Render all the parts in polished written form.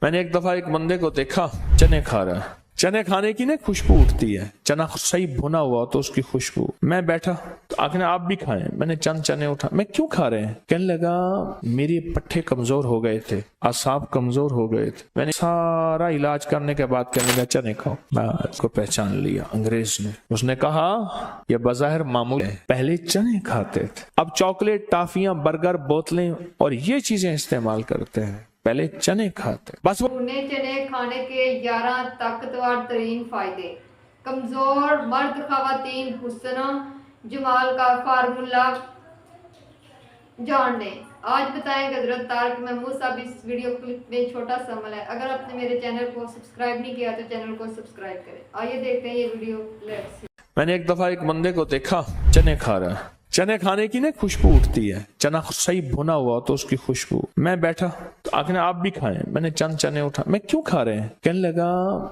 میں نے ایک دفعہ ایک بندے کو دیکھا چنے کھا رہا ہے. چنے کھانے کی نا خوشبو اٹھتی ہے, چنا صحیح بھنا ہوا تو اس کی خوشبو. میں بیٹھا تو آخر آپ بھی کھائیں. میں نے چند چنے اٹھا. میں کیوں کھا رہے ہیں؟ کہنے لگا میری پٹھے کمزور ہو گئے تھے, اعصاب کمزور ہو گئے تھے. میں نے سارا علاج کرنے کے بعد کہنے لگا چنے کھاؤ. میں اس کو پہچان لیا انگریز نے. اس نے کہا یہ بظاہر معمول ہے, پہلے چنے کھاتے تھے, اب چاکلیٹ, ٹافیاں, برگر, بوتلیں اور یہ چیزیں استعمال کرتے ہیں, پہلے چنے کھاتے. بس وہ چنے کھانے کے 11 طاقتور ترین فائدے. کمزور مرد خواتین حسن جمال کا فارمولہ جان لیں. آج بتائیں گے حضرت طارق محمود صاحب اس ویڈیو کلپ میں چھوٹا سا عمل ہے. اگر آپ نے میرے چینل کو سبسکرائب نہیں کیا تو چینل کو سبسکرائب کریں. آئیے دیکھتے ہیں یہ ویڈیو. میں نے ایک دفعہ ایک بندے کو دیکھا چنے کھا رہا ہے. چنے کھانے کی نا خوشبو اٹھتی ہے, چنا صحیح بھنا ہوا تو اس کی خوشبو. میں بیٹھا تو آخر آپ بھی کھائیں. میں نے چند چنے اٹھا. میں کیوں کھا رہے ہیں؟ کہنے لگا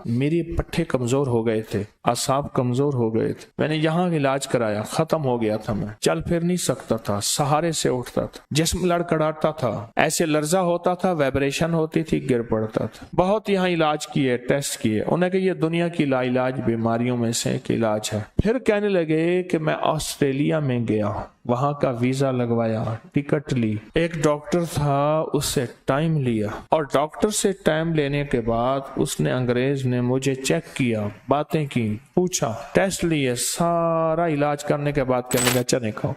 میری پٹھے کمزور ہو گئے تھے, اعصاب کمزور ہو گئے تھے. میں نے یہاں علاج کرایا, ختم ہو گیا تھا. میں چل پھر نہیں سکتا تھا, سہارے سے اٹھتا تھا, جسم لڑکڑاتا تھا, ایسے لرزہ ہوتا تھا, وائبریشن ہوتی تھی, گر پڑتا تھا. بہت یہاں علاج کیے, ٹیسٹ کیے. انہیں کہ یہ دنیا کی لا علاج بیماریوں میں سے ایک علاج ہے. پھر کہنے لگے کہ میں آسٹریلیا میں گیا, وہاں کا ویزا لگوایا, ٹکٹ لی. ایک ڈاکٹر تھا, اس سے ٹائم لیا, اور ڈاکٹر سے ٹائم لینے کے بعد اس نے انگریز نے مجھے چیک کیا, باتیں کی, پوچھا, ٹیسٹ لیے. سارا علاج کرنے کے بعد کہنے لگا چنے کھاؤ.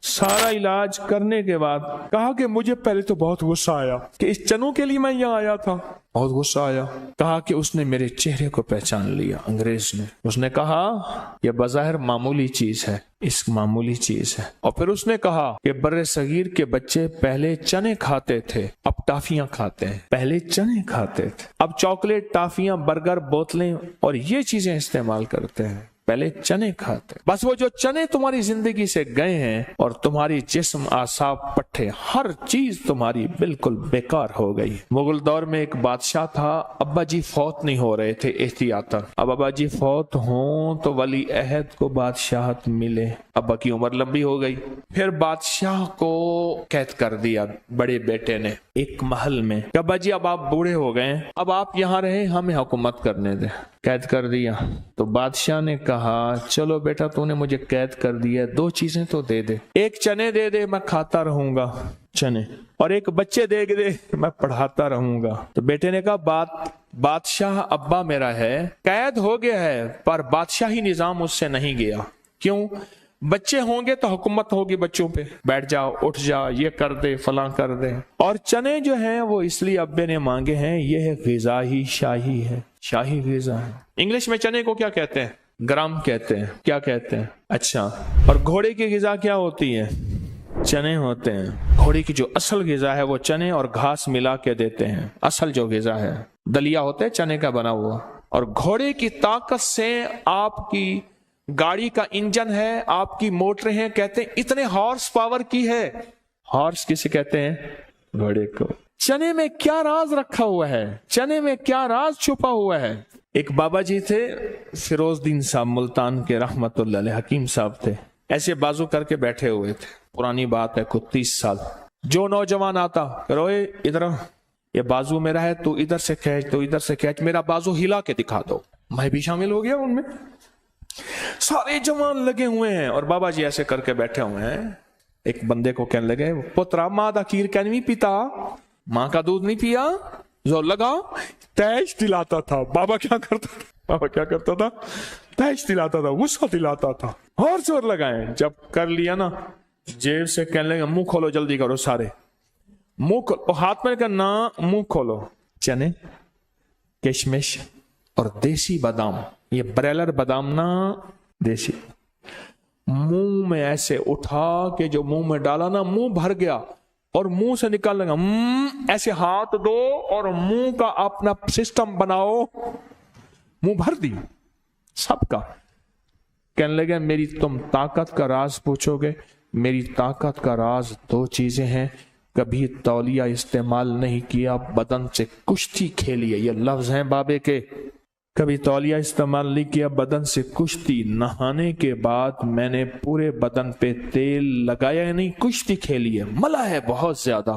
سارا علاج کرنے کے بعد کہا کہ مجھے پہلے تو بہت غصہ آیا کہ اس چنوں کے لیے میں یہاں آیا تھا, بہت غصہ آیا. کہا کہ اس نے میرے چہرے کو پہچان لیا انگریز نے. اس نے کہا یہ بظاہر معمولی چیز ہے, اس معمولی چیز ہے. اور پھر اس نے کہا کہ بر صغیر کے بچے پہلے چنے کھاتے تھے, اب ٹافیاں کھاتے ہیں. پہلے چنے کھاتے تھے, اب چاکلیٹ, ٹافیاں, برگر, بوتلیں اور یہ چیزیں استعمال کرتے ہیں, پہلے چنے کھاتے. بس وہ جو چنے تمہاری زندگی سے گئے ہیں اور تمہاری جسم, اعصاب, پٹھے, ہر چیز تمہاری بالکل بیکار ہو گئی. مغل دور میں ایک بادشاہ تھا, ابا جی فوت نہیں ہو رہے تھے احتیاطاً. اب ابا جی فوت ہوں تو ولی عہد کو بادشاہت ملے. ابا کی عمر لمبی ہو گئی. پھر بادشاہ کو قید کر دیا بڑے بیٹے نے ایک محل میں. ابا جی اب آپ بوڑھے ہو گئے, اب آپ یہاں رہیں, ہمیں حکومت کرنے دیں. قید کر دیا. تو بادشاہ نے کہا چلو بیٹا تو نے مجھے قید کر دیا, 2 چیزیں تو دے دے. ایک چنے دے دے, میں کھاتا رہوں گا چنے, اور ایک بچے دے دے, میں پڑھاتا رہوں گا. تو بیٹے نے کہا بادشاہ ابا میرا ہے, قید ہو گیا ہے, پر بادشاہی نظام اس سے نہیں گیا. کیوں؟ بچے ہوں گے تو حکومت ہوگی بچوں پہ, بیٹھ جاؤ, اٹھ جا, یہ کر دے, فلاں کر دے. اور چنے جو ہیں وہ اس لیے ابے نے مانگے ہیں, یہ غذا ہی شاہی ہے, شاہی غذا ہے. انگلش میں چنے کو کیا کہتے ہیں؟ گرام کہتے ہیں. کیا کہتے ہیں؟ اچھا. اور گھوڑے کی غذا کیا ہوتی ہے؟ چنے ہوتے ہیں. گھوڑے کی جو اصل غذا ہے وہ چنے اور گھاس ملا کے دیتے ہیں. اصل جو غذا ہے دلیا ہوتا ہے چنے کا بنا ہوا. اور گھوڑے کی طاقت سے آپ کی گاڑی کا انجن ہے, آپ کی موٹریں ہیں, کہتے ہیں اتنے ہارس پاور کی ہے. ہارس کسے کہتے ہیں؟ گھوڑے کو. چنے میں کیا راز رکھا ہوا ہے, چنے میں کیا راز چھپا ہوا ہے. ایک بابا جی تھے, فیروز الدین صاحب ملتان کے, رحمت اللہ علیہ, حکیم صاحب تھے. ایسے بازو کر کے بیٹھے ہوئے تھے, پرانی بات ہے, کوئی 30 سال. جو نوجوان آتا روئے ادھر, یہ بازو میرا ہے, تو ادھر سے کھینچ, تو ادھر سے کھینچ, میرا بازو ہلا کے دکھا دو. میں بھی شامل ہو گیا ان میں. سارے جوان لگے ہوئے ہیں اور بابا جی ایسے کر کے بیٹھے ہوئے ہیں. ایک بندے کو کہنے لگے پترا ماں دا کھیر کیا نہیں پیتا, ماں کا دودھ نہیں پیا, زور لگا. تیش دلاتا تھا. بابا کیا کرتا تھا؟ بابا کیا کرتا تھا؟ تیش دلاتا تھا, غصہ دلاتا تھا, اور زور لگائیں. جب کر لیا نا, جیب سے کہنے لگے منہ کھولو, جلدی کرو سارے, منہ کھولو. ہاتھ میں کرنا, منہ کھولو. چنے, کشمش اور دیسی بادام, یہ بریلر بادام نا, دیسی. منہ میں ایسے اٹھا کہ جو منہ میں ڈالا نا, منہ بھر گیا, اور منہ سے نکال لگا. ایسے ہاتھ دو اور منہ کا اپنا سسٹم بناؤ, منہ بھر دی سب کا. کہنے لگے میری تم طاقت کا راز پوچھو گے, میری طاقت کا راز 2 چیزیں ہیں. کبھی تولیہ استعمال نہیں کیا, بدن سے کشتی کھیلی ہے, یہ لفظ ہیں بابے کے. کبھی تولیہ استعمال نہیں کیا, بدن سے کشتی. نہانے کے بعد میں نے پورے بدن پہ تیل لگایا نہیں, کشتی کھیلی ہے, ملا ہے بہت زیادہ.